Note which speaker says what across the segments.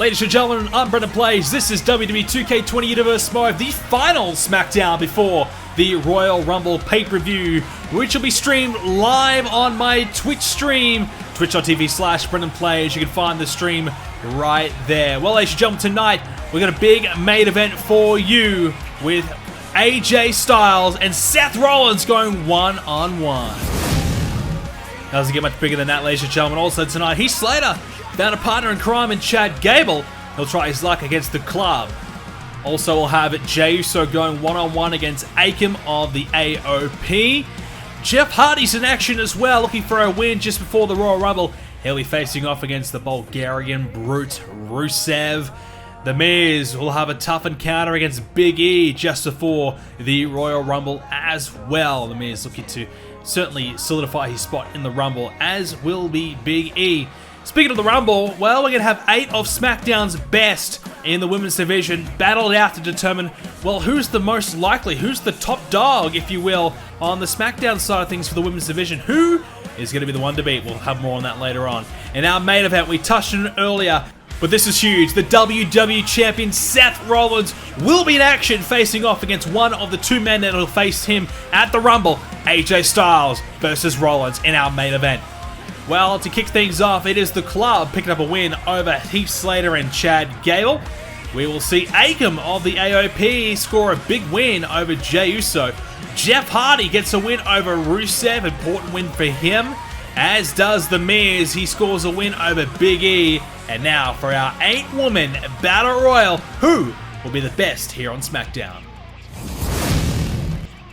Speaker 1: Ladies and gentlemen, I'm BrendenPlayz. This is WWE 2k20 Universe Mode, the final Smackdown before the Royal Rumble pay-per-view, which will be streamed live on my Twitch stream, twitch.tv/BrendenPlayz. You can find the stream right there. Well, ladies and gentlemen, tonight we've got a big main event for you with AJ Styles and Seth Rollins going one-on-one. Doesn't get much bigger than that, ladies and gentlemen. Also tonight, Heath Slater found a partner in crime in Chad Gable. He'll try his luck against the club. Also, we'll have Jey Uso going one-on-one against Akam of the AOP. Jeff Hardy's in action as well, looking for a win just before the Royal Rumble. He'll be facing off against the Bulgarian brute Rusev. The Miz will have a tough encounter against Big E just before the Royal Rumble as well. The Miz looking to certainly solidify his spot in the Rumble, as will be Big E. Speaking of the Rumble, well, we're going to have 8 of SmackDown's best in the women's division battled out to determine, well, who's the most likely, who's the top dog, if you will, on the SmackDown side of things for the women's division. Who is going to be the one to beat? We'll have more on that later on. In our main event, we touched on it earlier, but this is huge. The WWE Champion Seth Rollins will be in action facing off against one of the two men that will face him at the Rumble, AJ Styles versus Rollins in our main event. Well, to kick things off, it is the club picking up a win over Heath Slater and Chad Gable. We will see Akam of the AOP score a big win over Jey Uso. Jeff Hardy gets a win over Rusev, important win for him. As does The Miz, he scores a win over Big E. And now for our 8-woman Battle Royal, who will be the best here on SmackDown?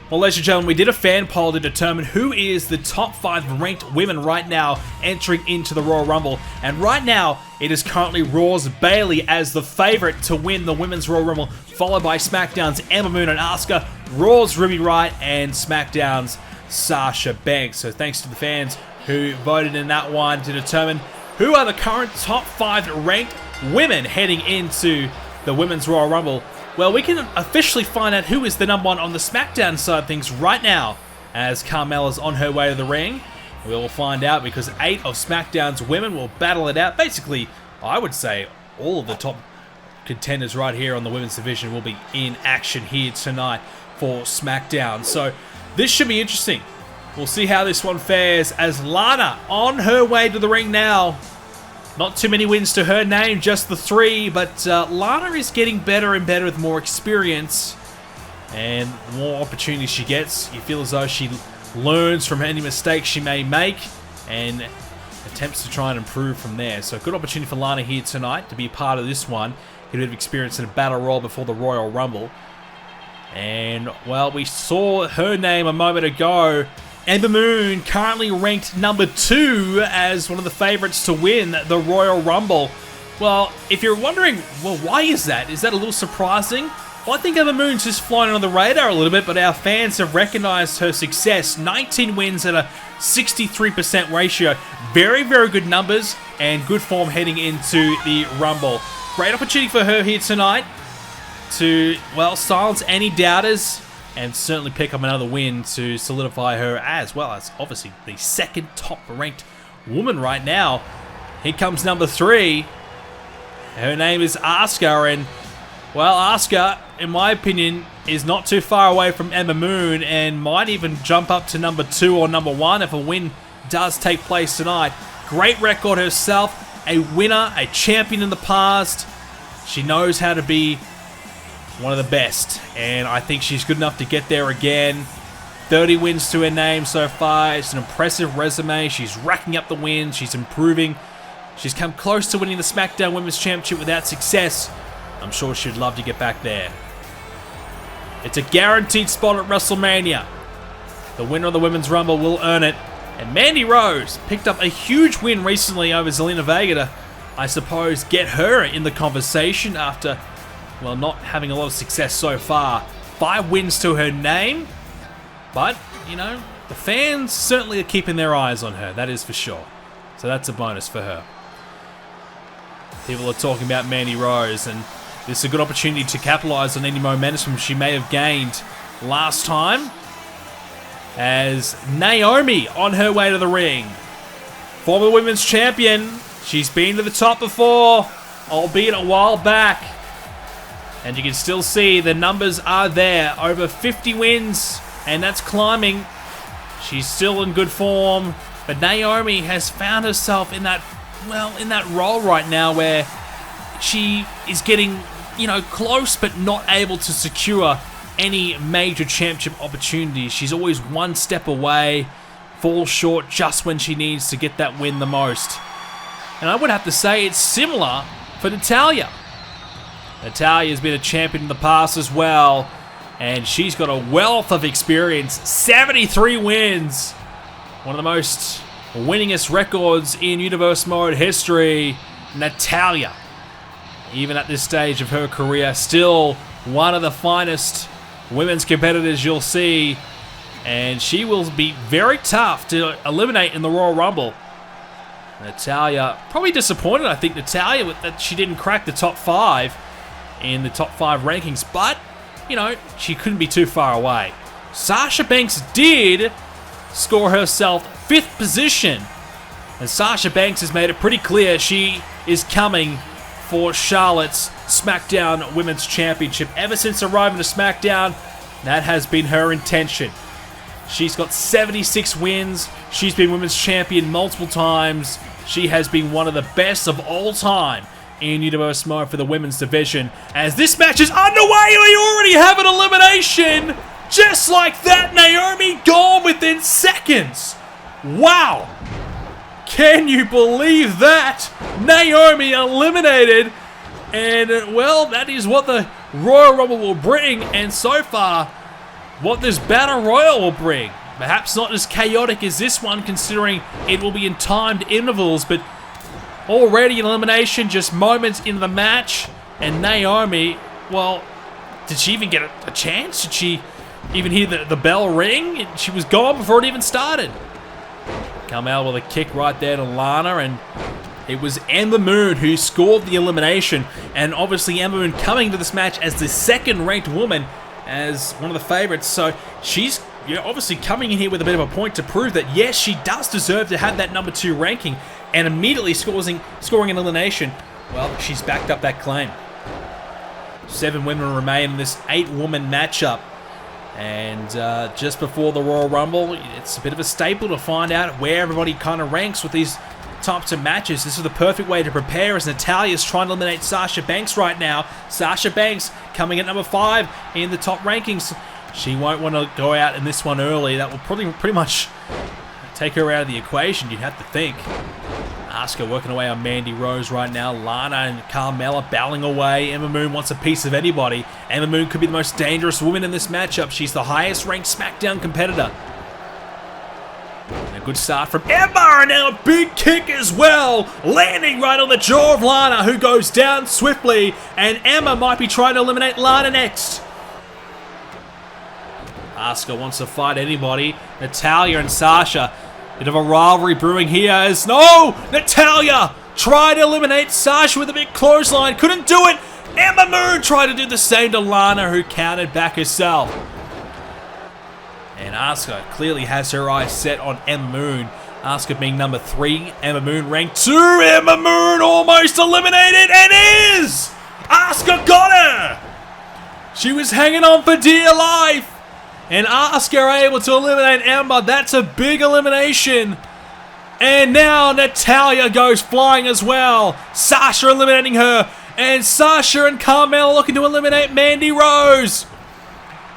Speaker 1: Well, ladies and gentlemen, we did a fan poll to determine who is the top 5 ranked women right now entering into the Royal Rumble. And right now, it is currently Raw's Bayley as the favorite to win the Women's Royal Rumble, followed by SmackDown's Ember Moon and Asuka, Raw's Ruby Riott, and SmackDown's Sasha Banks. So thanks to the fans who voted in that one to determine who are the current top 5 ranked women heading into the Women's Royal Rumble. Well, we can officially find out who is the number 1 on the SmackDown side of things right now, as Carmella's on her way to the ring. We will find out because 8 of SmackDown's women will battle it out. Basically, I would say all of the top contenders right here on the women's division will be in action here tonight for SmackDown. So this should be interesting. We'll see how this one fares as Lana on her way to the ring now. Not too many wins to her name, just the 3, but Lana is getting better and better with more experience and more opportunities she gets. You feel as though she learns from any mistakes she may make and attempts to try and improve from there. So good opportunity for Lana here tonight to be a part of this one. Get a bit of experience in a battle royal before the Royal Rumble. And, well, we saw her name a moment ago. Ember Moon currently ranked number 2 as one of the favorites to win the Royal Rumble. Well, if you're wondering, well, why is that? Is that a little surprising? Well, I think Ember Moon's just flying on the radar a little bit, but our fans have recognized her success. 19 wins at a 63% ratio. Very, very good numbers and good form heading into the Rumble. Great opportunity for her here tonight to, well, silence any doubters and certainly pick up another win to solidify her as well as obviously the 2nd top ranked woman right now. Here comes number 3. Her name is Asuka, and well, Asuka, in my opinion, is not too far away from Ember Moon and might even jump up to number 2 or number 1 if a win does take place tonight. Great record herself, a winner, a champion in the past. She knows how to be one of the best, and I think she's good enough to get there again. 30 wins to her name so far. It's an impressive resume. She's racking up the wins. She's improving. She's come close to winning the SmackDown Women's Championship without success. I'm sure she'd love to get back there. It's a guaranteed spot at WrestleMania. The winner of the Women's Rumble will earn it. And Mandy Rose picked up a huge win recently over Zelina Vega to, I suppose, get her in the conversation after, well, not having a lot of success so far. 5 wins to her name. But, you know, the fans certainly are keeping their eyes on her. That is for sure. So that's a bonus for her. People are talking about Mandy Rose, and this is a good opportunity to capitalize on any momentum she may have gained last time. As Naomi on her way to the ring. Former women's champion. She's been to the top before. albeit a while back. And you can still see the numbers are there. Over 50 wins, and that's climbing. She's still in good form. But Naomi has found herself in that, well, in that role right now where she is getting, you know, close but not able to secure any major championship opportunities. She's always one step away, falls short just when she needs to get that win the most. And I would have to say it's similar for Natalya. Natalya's been a champion in the past as well, and she's got a wealth of experience. 73 wins. One of the most winningest records in Universe Mode history. Natalya, even at this stage of her career, still one of the finest women's competitors you'll see, and she will be very tough to eliminate in the Royal Rumble. Natalya, probably disappointed, I think, Natalya, with that she didn't crack the top 5 in the top 5 rankings, but, you know, she couldn't be too far away. Sasha Banks did score herself 5th position, and Sasha Banks has made it pretty clear she is coming for Charlotte's Smackdown Women's Championship. Ever since arriving to Smackdown, that has been her intention. She's got 76 wins. She's been Women's Champion multiple times. She has been one of the best of all time in Universe Mode for the women's division. As this match is underway, we already have an elimination. Just like that, Naomi gone within seconds. Wow. Can you believe that? Naomi eliminated. And, well, that is what the Royal Rumble will bring. And so far, what this Battle Royal will bring. Perhaps not as chaotic as this one, considering it will be in timed intervals. But already an elimination just moments into the match. And Naomi, well, did she even get a chance? Did she even hear the bell ring? She was gone before it even started. Carmel with a kick right there to Lana, and it was Ember Moon who scored the elimination. And obviously Ember Moon coming to this match as the second-ranked woman, as one of the favorites. So she's, you know, obviously coming in here with a bit of a point to prove that, yes, she does deserve to have that number 2 ranking, and immediately scoring an elimination. Well, she's backed up that claim. 7 women remain in this 8-woman matchup. And just before the Royal Rumble, it's a bit of a staple to find out where everybody kind of ranks with these types of matches. This is the perfect way to prepare, as Natalya's trying to eliminate Sasha Banks right now. Sasha Banks coming at number 5 in the top rankings. She won't want to go out in this one early. That will probably pretty much take her out of the equation, you'd have to think. Asuka working away on Mandy Rose right now. Lana and Carmella battling away. Ember Moon wants a piece of anybody. Ember Moon could be the most dangerous woman in this matchup. She's the highest ranked SmackDown competitor. And a good start from Ember, and now a big kick as well. Landing right on the jaw of Lana, who goes down swiftly. And Ember might be trying to eliminate Lana next. Asuka wants to fight anybody. Natalya and Sasha. Bit of a rivalry brewing here as Natalya tried to eliminate Sasha with a big clothesline. Couldn't do it. Ember Moon tried to do the same to Lana, who countered back herself. And Asuka clearly has her eyes set on Ember Moon. Asuka being number 3, Ember Moon ranked 2. Ember Moon almost eliminated, and is! Asuka got her! She was hanging on for dear life. And Asuka able to eliminate Ember. That's a big elimination. And now Natalya goes flying as well. Sasha eliminating her. And Sasha and Carmella looking to eliminate Mandy Rose.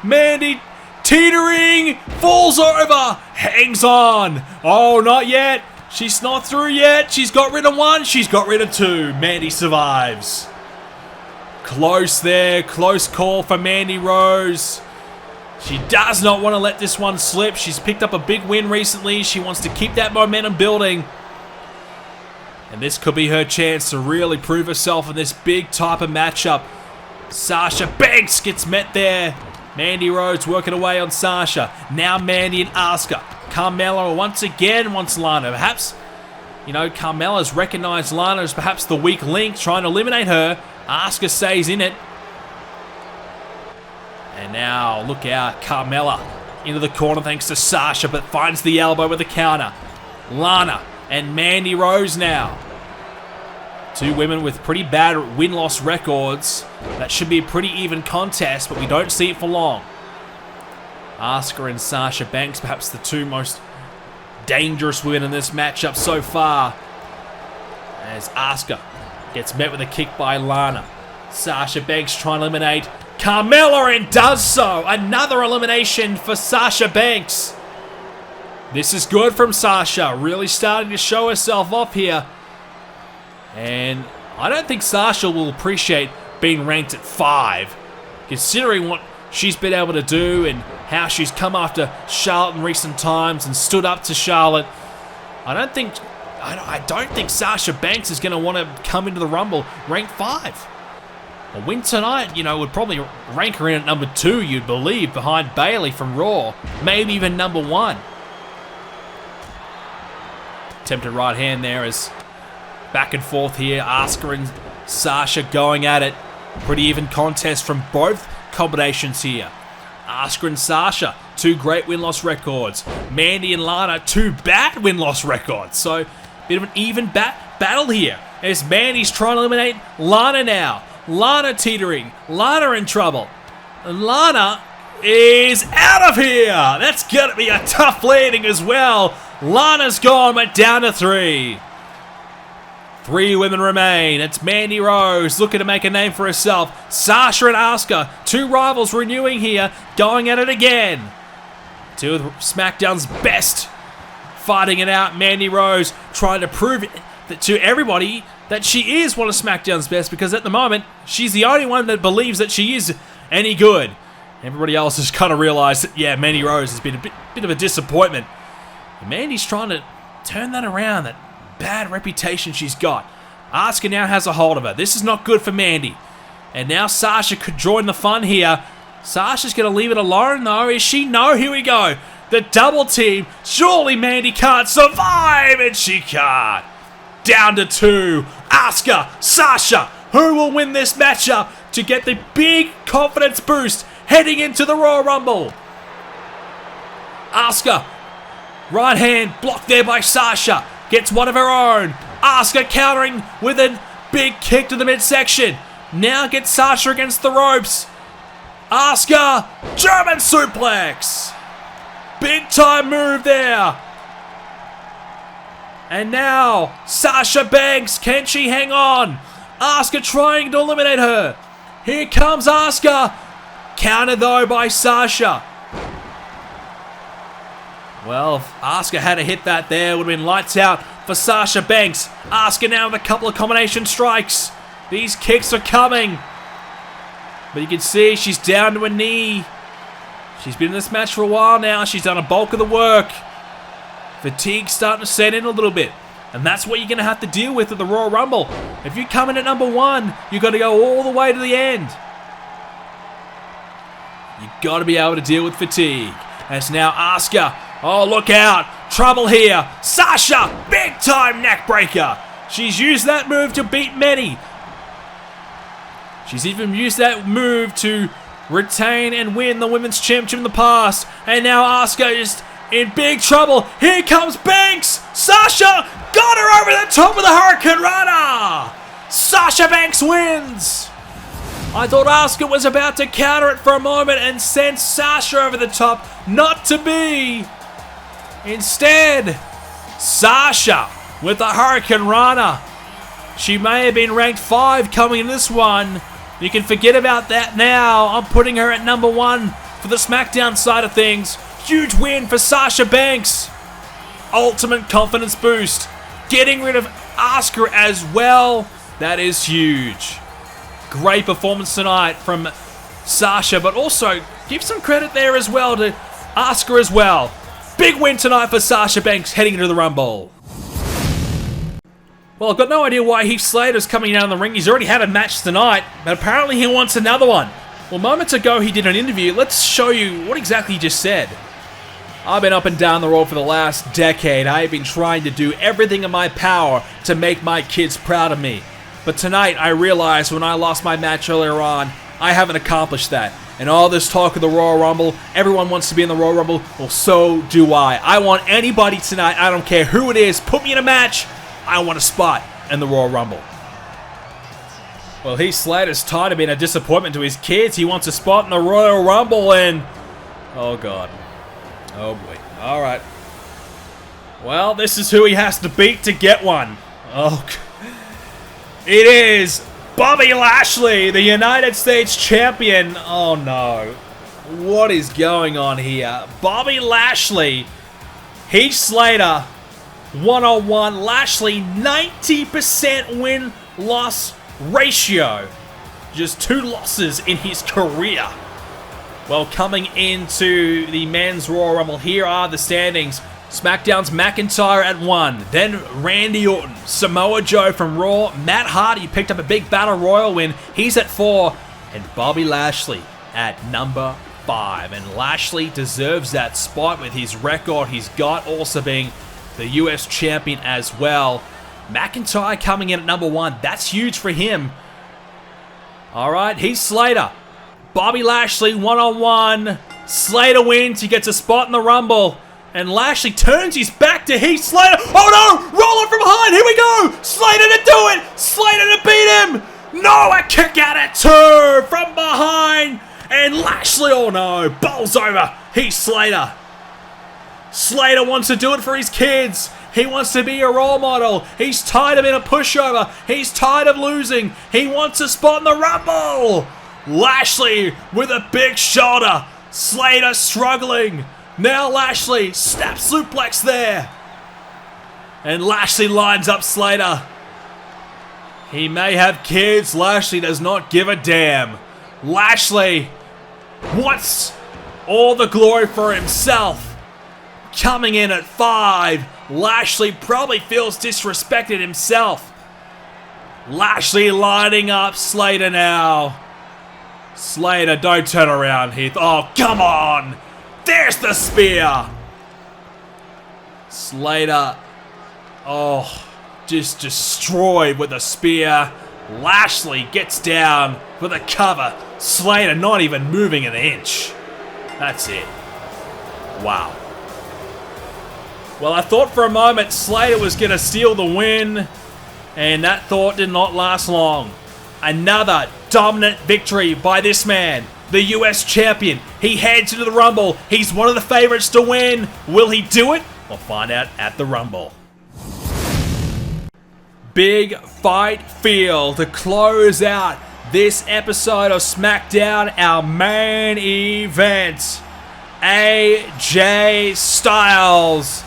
Speaker 1: Mandy teetering, falls over, hangs on. Oh, not yet. She's not through yet. She's got rid of 1. She's got rid of 2. Mandy survives. Close there. Close call for Mandy Rose. She does not want to let this one slip. She's picked up a big win recently. She wants to keep that momentum building. And this could be her chance to really prove herself in this big type of matchup. Sasha Banks gets met there. Mandy Rose working away on Sasha. Now Mandy and Asuka. Carmella once again wants Lana. Perhaps, you know, Carmella's recognized Lana as perhaps the weak link, trying to eliminate her. Asuka stays in it. And now, look out, Carmella into the corner thanks to Sasha, but finds the elbow with the counter. Lana and Mandy Rose now. Two women with pretty bad win-loss records. That should be a pretty even contest, but we don't see it for long. Asuka and Sasha Banks, perhaps the two most dangerous women in this matchup so far. As Asuka gets met with a kick by Lana. Sasha Banks trying to eliminate Carmella and does so. Another elimination for Sasha Banks. This is good from Sasha. Really starting to show herself off here. And I don't think Sasha will appreciate being ranked at 5. Considering what she's been able to do and how she's come after Charlotte in recent times and stood up to Charlotte. I don't think Sasha Banks is going to want to come into the Rumble ranked 5. A win tonight, would probably rank her in at number 2, you'd believe, behind Bayley from Raw. Maybe even number 1. Attempted right hand there as back and forth here. Asuka and Sasha going at it. Pretty even contest from both combinations here. Asuka and Sasha, 2 great win-loss records. Mandy and Lana, 2 bad win-loss records. So, bit of an even battle here. As Mandy's trying to eliminate Lana now. Lana teetering. Lana in trouble. And Lana is out of here. That's going to be a tough landing as well. Lana's gone, but down to 3. 3 women remain. It's Mandy Rose looking to make a name for herself. Sasha and Asuka, 2 rivals renewing here, going at it again. 2 of SmackDown's best fighting it out. Mandy Rose trying to prove to everybody that she is one of SmackDown's best, because at the moment, she's the only one that believes that she is any good. Everybody else has kind of realized that, yeah, Mandy Rose has been a bit of a disappointment. And Mandy's trying to turn that around, that bad reputation she's got. Asuka now has a hold of her. This is not good for Mandy. And now Sasha could join the fun here. Sasha's going to leave it alone, though. Is she? No, here we go. The double team. Surely Mandy can't survive, and she can't. Down to 2. Asuka, Sasha. Who will win this matchup to get the big confidence boost heading into the Royal Rumble? Asuka. Right hand blocked there by Sasha. Gets one of her own. Asuka countering with a big kick to the midsection. Now gets Sasha against the ropes. Asuka, German suplex. Big time move there. And now, Sasha Banks, can she hang on? Asuka trying to eliminate her. Here comes Asuka. Countered though by Sasha. Well, if Asuka had to hit that there, it would have been lights out for Sasha Banks. Asuka now with a couple of combination strikes. These kicks are coming. But you can see she's down to a knee. She's been in this match for a while now. She's done a bulk of the work. Fatigue's starting to set in a little bit. And that's what you're going to have to deal with at the Royal Rumble. If you come in at number 1, you've got to go all the way to the end. You've got to be able to deal with fatigue. And it's now Asuka. Oh, look out. Trouble here. Sasha, big time neck breaker. She's used that move to beat many. She's even used that move to retain and win the Women's Championship in the past. And now Asuka is in big trouble. Here comes Banks. Sasha got her over the top of the Hurricane Rana. Sasha Banks wins. I thought Asuka was about to counter it for a moment and send Sasha over the top. Not to be. Instead, Sasha with the Hurricane Rana. She may have been ranked 5 coming in this one. You can forget about that now. I'm putting her at number 1 for the SmackDown side of things. Huge win for Sasha Banks. Ultimate confidence boost. Getting rid of Asuka as well. That is huge. Great performance tonight from Sasha, but also give some credit there as well to Asuka as well. Big win tonight for Sasha Banks heading into the Rumble. Well, I've got no idea why Heath Slater's coming down the ring. He's already had a match tonight, but apparently he wants another one. Well, moments ago he did an interview. Let's show you what exactly he just said. I've been up and down the road for the last decade. I've been trying to do everything in my power to make my kids proud of me. But tonight I realized when I lost my match earlier on, I haven't accomplished that. And all this talk of the Royal Rumble, everyone wants to be in the Royal Rumble, well, so do I. I want anybody tonight, I don't care who it is, put me in a match, I want a spot in the Royal Rumble. Well, Heath Slater's tired of being a disappointment to his kids. He wants a spot in the Royal Rumble and... oh, God. Oh, boy. All right. Well, this is who he has to beat to get one. Oh, it is Bobby Lashley, the United States Champion. Oh, no. What is going on here? Bobby Lashley, Heath Slater, one-on-one. Lashley, 90% win-loss ratio. Just 2 losses in his career. Well, coming into the men's Royal Rumble, here are the standings. SmackDown's McIntyre at 1. Then Randy Orton, Samoa Joe from Raw. Matt Hardy picked up a big Battle Royal win. He's at 4. And Bobby Lashley at number 5. And Lashley deserves that spot with his record he's got, also being the US Champion as well. McIntyre coming in at number 1. That's huge for him. Alright, Heath Slater. Bobby Lashley one-on-one. Slater wins. He gets a spot in the Rumble. And Lashley turns his back to Heath Slater. Oh no! Roll it from behind. Here we go. Slater to do it. Slater to beat him. No, a kick out at 2 from behind. And Lashley, oh no, bowls over Heath Slater. Slater wants to do it for his kids. He wants to be a role model. He's tired of being a pushover. He's tired of losing. He wants a spot in the Rumble. Lashley with a big shoulder. Slater struggling. Now Lashley, snap suplex there. And Lashley lines up Slater. He may have kids. Lashley does not give a damn. Lashley wants all the glory for himself. Coming in at 5. Lashley probably feels disrespected himself. Lashley lining up Slater now. Slater, don't turn around, Heath. Oh, come on. There's the spear. Slater, oh, just destroyed with a spear. Lashley gets down for the cover. Slater not even moving an inch. That's it. Wow. Well, I thought for a moment Slater was going to steal the win, and that thought did not last long. Another dominant victory by this man, the US Champion. He heads into the Rumble. He's one of the favorites to win. Will he do it? We'll find out at the Rumble. Big fight feel to close out this episode of Smackdown, our main event. AJ Styles.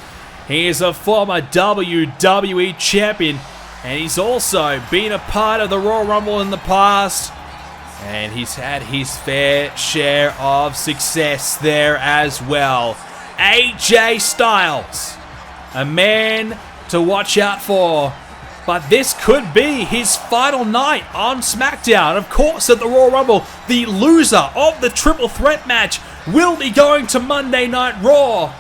Speaker 1: He is a former WWE Champion, and he's also been a part of the Royal Rumble in the past. And he's had his fair share of success there as well. AJ Styles, a man to watch out for. But this could be his final night on SmackDown. Of course, at the Royal Rumble, the loser of the triple threat match will be going to Monday Night Raw.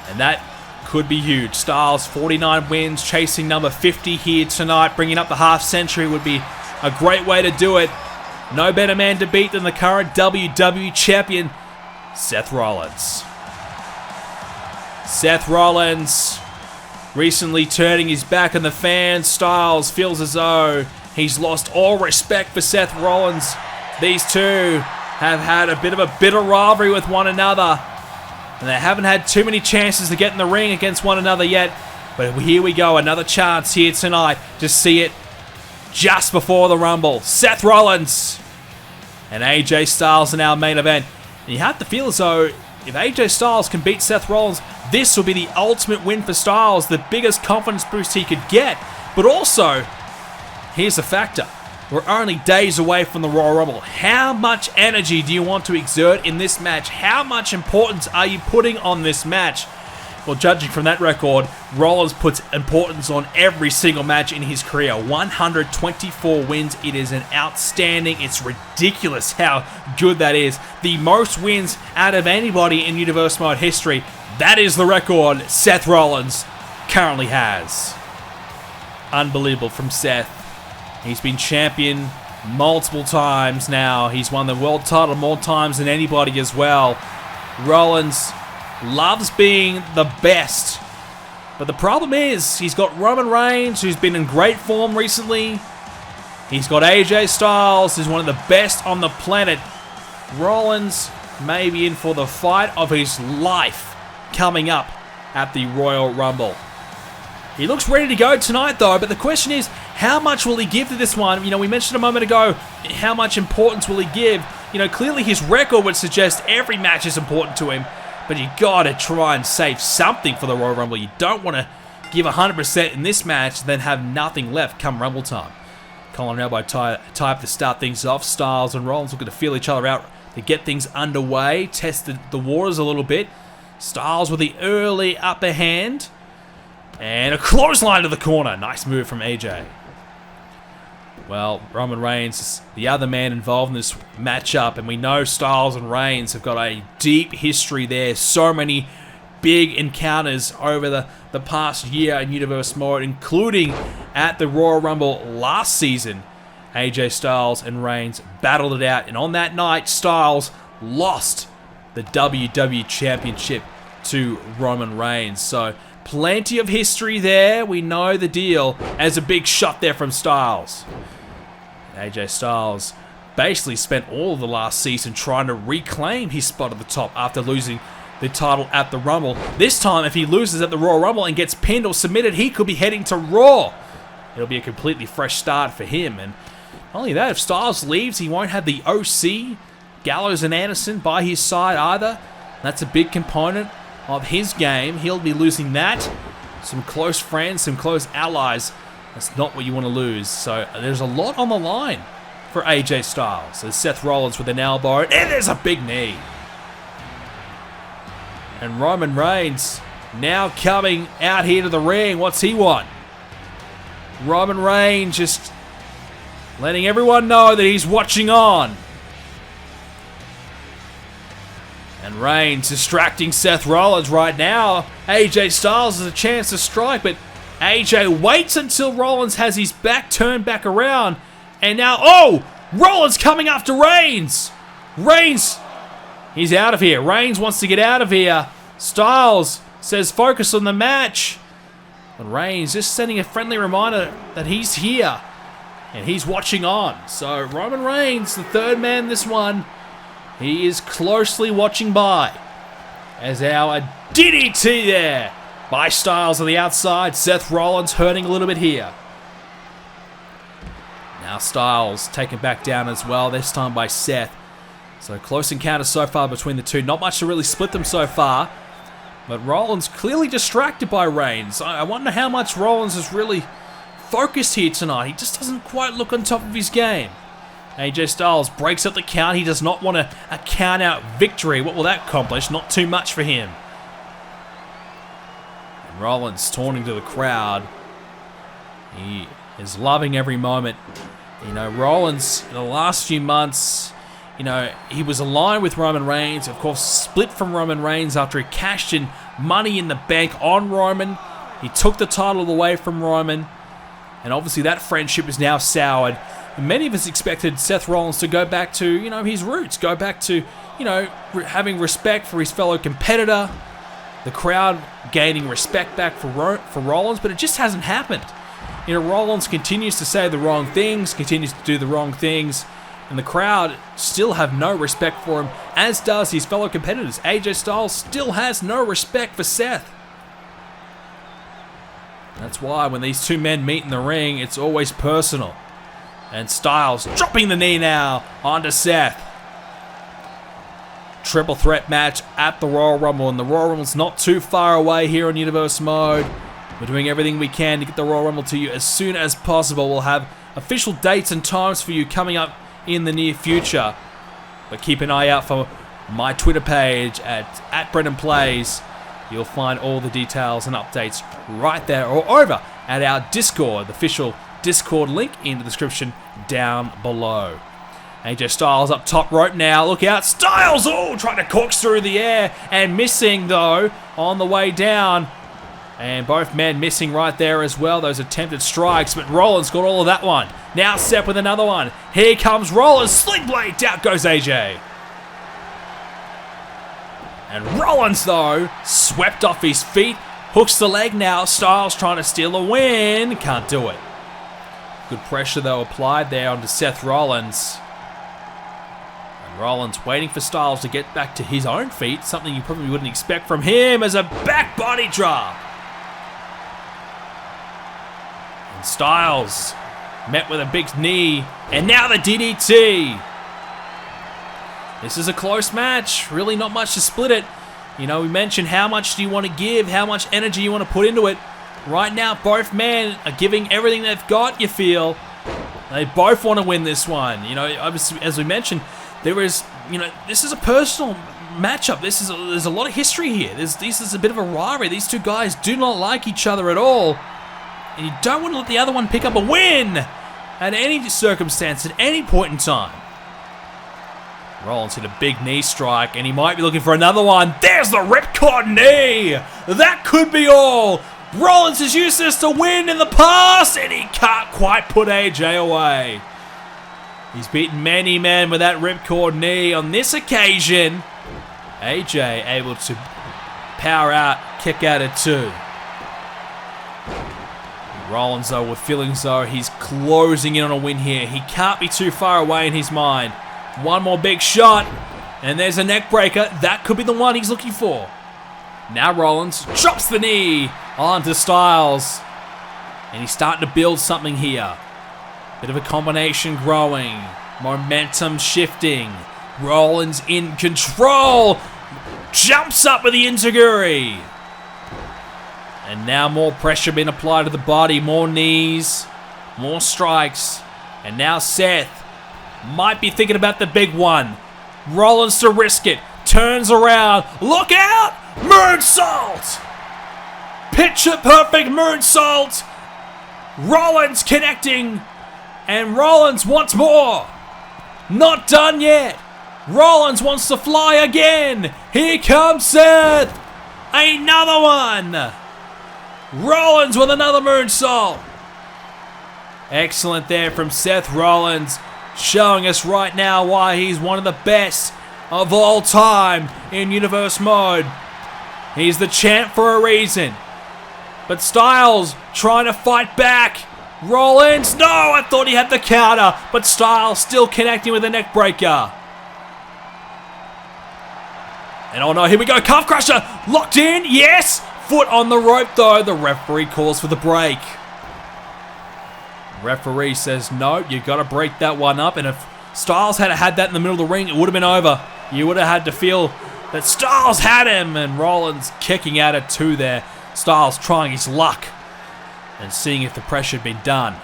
Speaker 1: And that could be huge. Styles, 49 wins, chasing number 50 here tonight. Bringing up the half century would be a great way to do it. No better man to beat than the current WWE Champion, Seth Rollins. Seth Rollins recently turning his back on the fans. Styles feels as though he's lost all respect for Seth Rollins. These two have had a bit of a bitter rivalry with one another, and they haven't had too many chances to get in the ring against one another yet. But here we go, another chance here tonight to see it just before the Rumble. Seth Rollins and AJ Styles in our main event. And you have to feel as though if AJ Styles can beat Seth Rollins, this will be the ultimate win for Styles, the biggest confidence boost he could get. But also, here's the factor. We're only days away from the Royal Rumble. How much energy do you want to exert in this match? How much importance are you putting on this match? Well, judging from that record, Rollins puts importance on every single match in his career. 124 wins. It is an outstanding. It's ridiculous how good that is. The most wins out of anybody in Universe Mode history. That is the record Seth Rollins currently has. Unbelievable from Seth. He's been champion multiple times now. He's won the world title more times than anybody as well. Rollins loves being the best. But the problem is, he's got Roman Reigns, who's been in great form recently. He's got AJ Styles, who's one of the best on the planet. Rollins may be in for the fight of his life coming up at the Royal Rumble. He looks ready to go tonight, though, but the question is, how much will he give to this one? You know, we mentioned a moment ago, how much importance will he give? You know, clearly his record would suggest every match is important to him, but you gotta try and save something for the Royal Rumble. You don't want to give 100% in this match, then have nothing left come Rumble time. Collar and elbow type to start things off. Styles and Rollins looking to feel each other out to get things underway, test the waters a little bit. Styles with the early upper hand. And a clothesline to the corner. Nice move from AJ. Well, Roman Reigns is the other man involved in this matchup, and we know Styles and Reigns have got a deep history there. So many big encounters over the past year in Universe Mode, including at the Royal Rumble last season. AJ Styles and Reigns battled it out, and on that night, Styles lost the WWE Championship to Roman Reigns. So plenty of history there. We know the deal. As a big shot there from Styles. AJ Styles basically spent all of the last season trying to reclaim his spot at the top after losing the title at the Rumble. This time, if he loses at the Royal Rumble and gets pinned or submitted, he could be heading to Raw. It'll be a completely fresh start for him. And not only that, if Styles leaves, he won't have the OC, Gallows and Anderson, by his side either. That's a big component of his game. He'll be losing that. Some close friends, some close allies. That's not what you want to lose. So there's a lot on the line for AJ Styles. There's Seth Rollins with an elbow, and there's a big knee. And Roman Reigns now coming out here to the ring. What's he want? Roman Reigns just letting everyone know that he's watching on. And Reigns distracting Seth Rollins right now. AJ Styles has a chance to strike, but AJ waits until Rollins has his back turned back around. And now, oh! Rollins coming after Reigns! Reigns, he's out of here. Reigns wants to get out of here. Styles says focus on the match. But Reigns just sending a friendly reminder that he's here. And he's watching on. So Roman Reigns, the third man this one, he is closely watching by. As our DDT there by Styles on the outside. Seth Rollins hurting a little bit here. Now Styles taken back down as well, this time by Seth. So close encounter so far between the two. Not much to really split them so far. But Rollins clearly distracted by Reigns. I wonder how much Rollins is really focused here tonight. He just doesn't quite look on top of his game. AJ Styles breaks up the count. He does not want a count out victory. What will that accomplish? Not too much for him. And Rollins taunting to the crowd. He is loving every moment. You know, Rollins in the last few months, you know, he was aligned with Roman Reigns. Of course, split from Roman Reigns after he cashed in Money in the Bank on Roman. He took the title away from Roman. And obviously that friendship is now soured. And many of us expected Seth Rollins to go back to, you know, his roots. Go back to, you know, having respect for his fellow competitor. The crowd gaining respect back for Rollins. But it just hasn't happened. You know, Rollins continues to say the wrong things. Continues to do the wrong things. And the crowd still have no respect for him. As does his fellow competitors. AJ Styles still has no respect for Seth. That's why when these two men meet in the ring, it's always personal. And Styles dropping the knee now onto Seth. Triple threat match at the Royal Rumble. And the Royal Rumble's not too far away here on Universe Mode. We're doing everything we can to get the Royal Rumble to you as soon as possible. We'll have official dates and times for you coming up in the near future. But keep an eye out for my Twitter page at BrendenPlayz. You'll find all the details and updates right there or over at our Discord, the official Discord link in the description down below. AJ Styles up top rope now. Look out. Styles, oh, trying to corkscrew through the air and missing though on the way down. And both men missing right there as well. Those attempted strikes, but Rollins got all of that one. Now Seth with another one. Here comes Rollins. Sling blade. Out goes AJ. And Rollins, though, swept off his feet. Hooks the leg now. Styles trying to steal a win. Can't do it. Good pressure, though, applied there onto Seth Rollins. And Rollins waiting for Styles to get back to his own feet, something you probably wouldn't expect from him, as a back body drop. And Styles met with a big knee, and now the DDT. This is a close match. Really not much to split it. You know, we mentioned how much do you want to give, how much energy you want to put into it. Right now, both men are giving everything they've got, you feel. They both want to win this one. You know, as we mentioned, this is a personal matchup. There's a lot of history here. This is a bit of a rivalry. These two guys do not like each other at all. And you don't want to let the other one pick up a win at any circumstance, at any point in time. Rollins hit a big knee strike, and he might be looking for another one. There's the ripcord knee! That could be all! Rollins has used this to win in the past, and he can't quite put AJ away. He's beaten many men with that ripcord knee. On this occasion, AJ able to power out, kick out at 2. Rollins, though, with feelings, though, he's closing in on a win here. He can't be too far away in his mind. One more big shot, and there's a neck breaker. That could be the one he's looking for. Now Rollins drops the knee onto Styles, and he's starting to build something here. Bit of a combination growing, momentum shifting. Rollins in control, jumps up with the enziguri. And now more pressure being applied to the body, more knees, more strikes. And now Seth might be thinking about the big one. Rollins to risk it, turns around, look out! Moonsault! Picture perfect moonsault! Rollins connecting, and Rollins wants more. Not done yet. Rollins wants to fly again. Here comes Seth. Another one. Rollins with another moonsault. Excellent there from Seth Rollins, showing us right now why he's one of the best of all time in Universe Mode. He's the champ for a reason. But Styles trying to fight back. Rollins, no, I thought he had the counter, but Styles still connecting with a neck breaker. And oh no, here we go, calf crusher, locked in, yes! Foot on the rope though, the referee calls for the break. Referee says, no, you got to break that one up. And if Styles had that in the middle of the ring, it would have been over. You would have had to feel that Styles had him. And Rollins kicking out at 2 there. Styles trying his luck and seeing if the pressure had been done.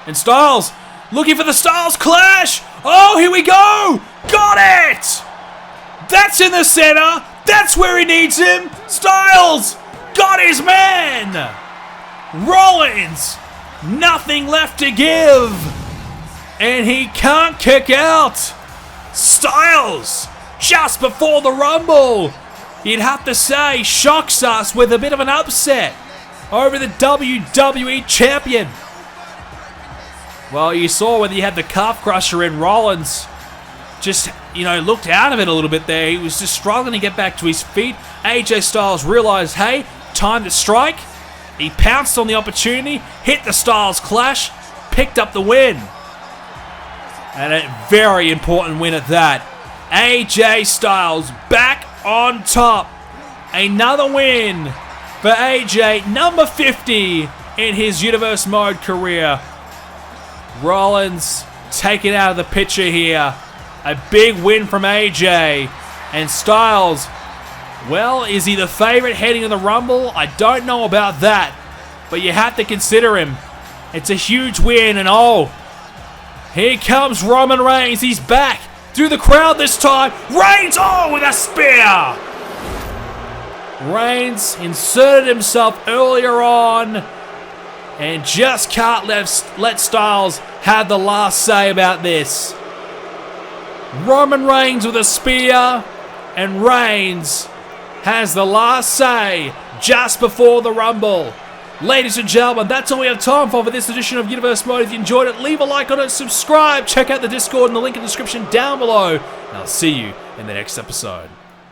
Speaker 1: And Styles looking for the Styles clash. Oh, here we go. Got it. That's in the center. That's where he needs him. Styles got his man. Rollins, nothing left to give, and he can't kick out. Styles, just before the Rumble, you'd have to say, shocks us with a bit of an upset over the WWE Champion. Well, you saw when he had the calf crusher in, Rollins just, looked out of it a little bit there. He was just struggling to get back to his feet. AJ Styles realized, hey, time to strike. He pounced on the opportunity, hit the Styles clash, picked up the win. And a very important win at that. AJ Styles back on top. Another win for AJ, number 50 in his Universe Mode career. Rollins taken out of the picture here. A big win from AJ. And Styles, well, is he the favorite heading in the Rumble? I don't know about that, but you have to consider him. It's a huge win, and oh, here comes Roman Reigns. He's back through the crowd this time. Reigns, oh, with a spear. Reigns inserted himself earlier on and just can't let Styles have the last say about this. Roman Reigns with a spear, and Reigns has the last say just before the Rumble. Ladies and gentlemen, that's all we have time for this edition of Universe Mode. If you enjoyed it, leave a like on it, subscribe, check out the Discord and the link in the description down below, and I'll see you in the next episode.